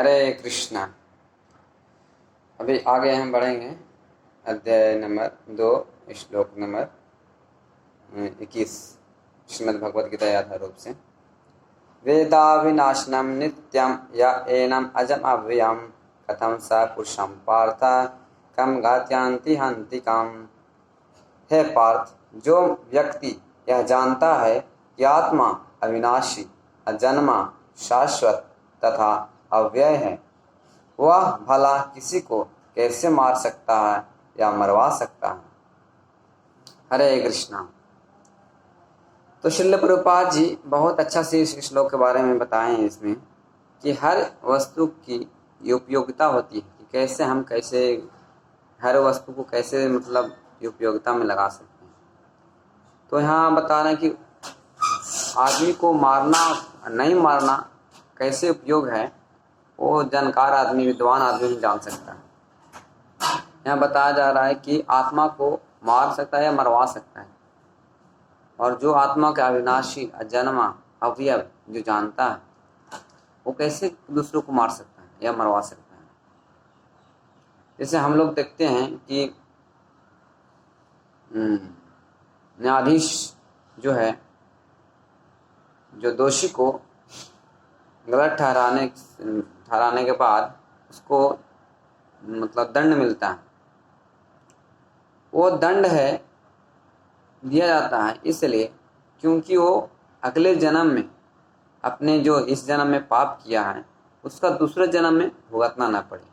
हरे कृष्णा। अभी आगे हम बढ़ेंगे अध्याय नंबर 2 श्लोक नंबर 21 श्रीमद् भगवद गीता यथारूप से। वेदाविनाशनम नित्यम या एनम अजम अव्ययम कथम स पुरुषम पार्थ कम घात्यांति हन्ति काम। हे पार्थ, जो व्यक्ति यह जानता है कि आत्मा अविनाशी, अजन्मा, शाश्वत तथा अव्यय है, वह भला किसी को कैसे मार सकता है या मरवा सकता है। हरे कृष्णा। तो श्रील प्रभुपाद जी बहुत अच्छा से इस श्लोक के बारे में बताए हैं इसमें कि हर वस्तु की उपयोगिता होती है कि कैसे हर वस्तु को कैसे मतलब उपयोगिता में लगा सकते हैं। तो यहाँ बता रहे हैं कि आदमी को मारना नहीं मारना कैसे उपयोग है, वो जानकार आदमी, विद्वान आदमी ही जान सकता है। यहाँ बताया जा रहा है कि आत्मा को मार सकता है या मरवा सकता है, और जो आत्मा का अविनाशी, अजन्मा, अवयव जो जानता है, वो कैसे दूसरों को मार सकता है या मरवा सकता है। जैसे हम लोग देखते हैं कि न्यायाधीश जो है, जो दोषी को गलत ठहराने के बाद उसको मतलब दंड मिलता है, वो दंड है दिया जाता है इसलिए क्योंकि वो अगले जन्म में अपने जो इस जन्म में पाप किया है उसका दूसरे जन्म में भुगतना ना पड़े।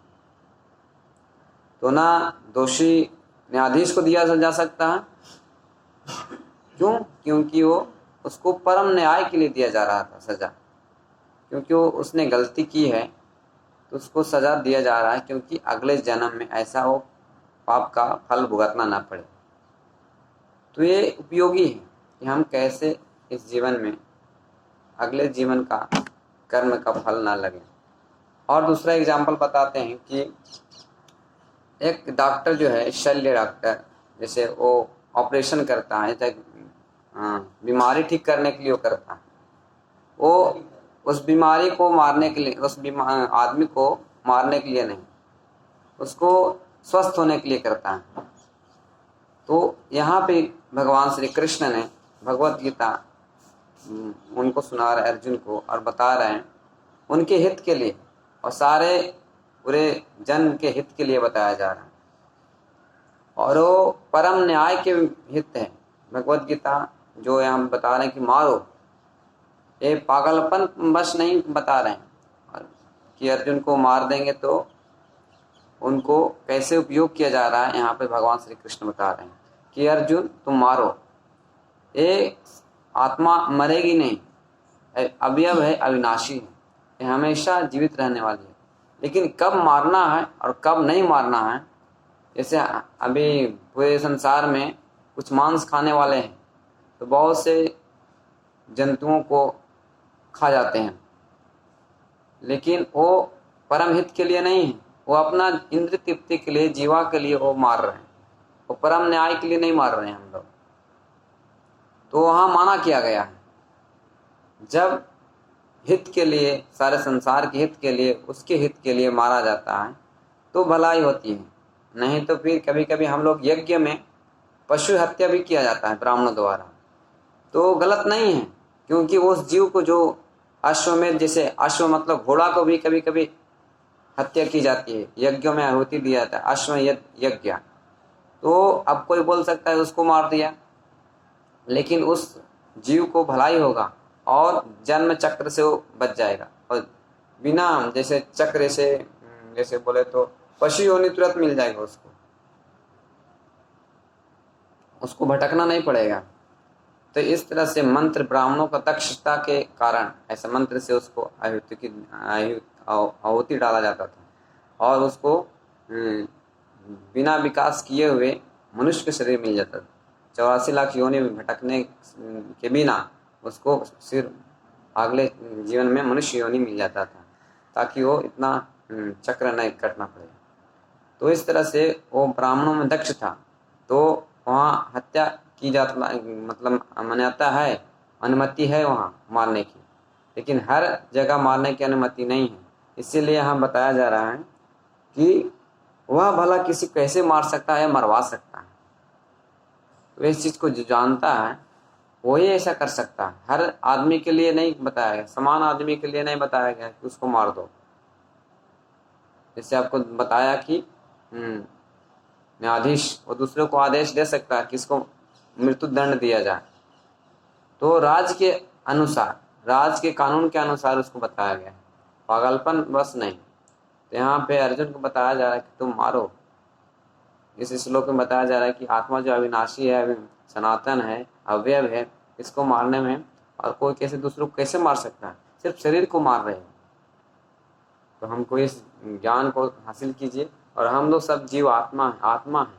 तो ना दोषी न्यायाधीश को दिया जा सकता है, क्योंकि वो उसको परम न्याय के लिए दिया जा रहा था सजा, क्योंकि वो उसने गलती की है तो उसको सजा दिया जा रहा है क्योंकि अगले जन्म में ऐसा वो पाप का फल भुगतना ना पड़े। तो ये उपयोगी है कि हम कैसे इस जीवन में अगले जीवन का कर्म का फल ना लगे। और दूसरा एग्जाम्पल बताते हैं कि एक डॉक्टर जो है, शल्य डॉक्टर, जैसे वो ऑपरेशन करता है, बीमारी ठीक करने के लिए वो करता है, वो उस बीमारी को मारने के लिए, उस आदमी को मारने के लिए नहीं, उसको स्वस्थ होने के लिए करता है। तो यहाँ पे भगवान श्री कृष्ण ने भगवत गीता उनको सुना रहे अर्जुन को और बता रहे हैं उनके हित के लिए और सारे पूरे जन के हित के लिए बताया जा रहा है, और वो परम न्याय के हित है। भगवत गीता जो यहाँ बता रहे हैं कि मारो, ये पागलपन बस नहीं बता रहे हैं कि अर्जुन को मार देंगे तो उनको कैसे उपयोग किया जा रहा है। यहाँ पे भगवान श्री कृष्ण बता रहे हैं कि अर्जुन तुम मारो, ये आत्मा मरेगी नहीं, अवयव है, अविनाशी है, ये हमेशा जीवित रहने वाली है। लेकिन कब मारना है और कब नहीं मारना है, जैसे अभी पूरे संसार में कुछ मांस खाने वाले हैं तो बहुत से जंतुओं को खा जाते हैं, लेकिन वो परम हित के लिए नहीं है, वो अपना इंद्र तृप्ति के लिए, जीवा के लिए वो मार रहे हैं, वो परम न्याय के लिए नहीं मार रहे हैं हम लोग। तो वहाँ माना किया गया है जब हित के लिए, सारे संसार के हित के लिए, उसके हित के लिए मारा जाता है तो भलाई होती है। नहीं तो फिर कभी कभी हम लोग यज्ञ में पशु हत्या भी किया जाता है ब्राह्मणों द्वारा, तो गलत नहीं है, क्योंकि उस जीव को जो अश्वमेध, जैसे अश्व मतलब घोड़ा को भी कभी कभी हत्या की जाती है, यज्ञों में आहुति दिया जाता है, अश्वमेध यज्ञ। तो अब कोई बोल सकता है उसको मार दिया, लेकिन उस जीव को भलाई होगा और जन्म चक्र से वो बच जाएगा, और बिना जैसे चक्र से जैसे बोले तो पशु योनि तुरंत मिल जाएगा, उसको भटकना नहीं पड़ेगा। तो इस तरह से मंत्र, ब्राह्मणों का दक्षता के कारण ऐसे मंत्र से उसको आहुति डाला जाता था, और उसको बिना विकास किए हुए मनुष्य के शरीर मिल जाता था। 84 लाख योनि में भटकने के बिना उसको सिर्फ अगले जीवन में मनुष्य योनि मिल जाता था, ताकि वो इतना चक्र नहीं कटना पड़े। तो इस तरह से वो ब्राह्मणों में दक्ष था, तो वहाँ हत्या की जाता, मतलब मान्यता है, अनुमति है वहाँ मारने की, लेकिन हर जगह मारने की अनुमति नहीं है। इसीलिए यहाँ बताया जा रहा है कि वह भला किसी कैसे मार सकता है या मरवा सकता है। तो इस चीज़ को जो जानता है वही ऐसा कर सकता है। हर आदमी के लिए नहीं बताया गया, समान आदमी के लिए नहीं बताया गया कि उसको मार दो। जैसे आपको बताया कि न्यायाधीश वो दूसरे को आदेश दे सकता है कि इसको मृत्यु दंड दिया जाए, तो राज्य के अनुसार, राज्य के कानून के अनुसार उसको बताया गया है, पागलपन बस नहीं। तो यहाँ पे अर्जुन को बताया जा रहा है कि तुम मारो। इस श्लोक में बताया जा रहा है कि आत्मा जो अविनाशी है, सनातन है, अवयव है, इसको मारने में और कोई कैसे दूसरों को कैसे मार सकता है, सिर्फ शरीर को मार रहे हैं। तो हमको इस ज्ञान को हासिल कीजिए। और हम लोग सब जीव आत्मा है, आत्मा है,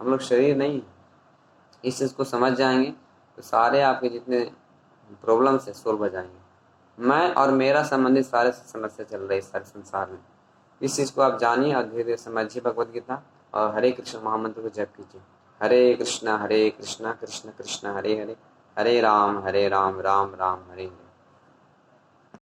हम लोग शरीर नहीं है। इस चीज़ को समझ जाएंगे तो सारे आपके जितने प्रॉब्लम्स है सोल्व हो जाएंगे। मैं और मेरा संबंधित सारे समस्या चल रही है सारे संसार में। इस चीज़ को आप जानिए और धीरे धीरे समझिए भगवद गीता और हरे कृष्ण महामंत्र को जप कीजिए। हरे कृष्ण कृष्ण कृष्ण हरे हरे, हरे राम राम राम हरे हरे।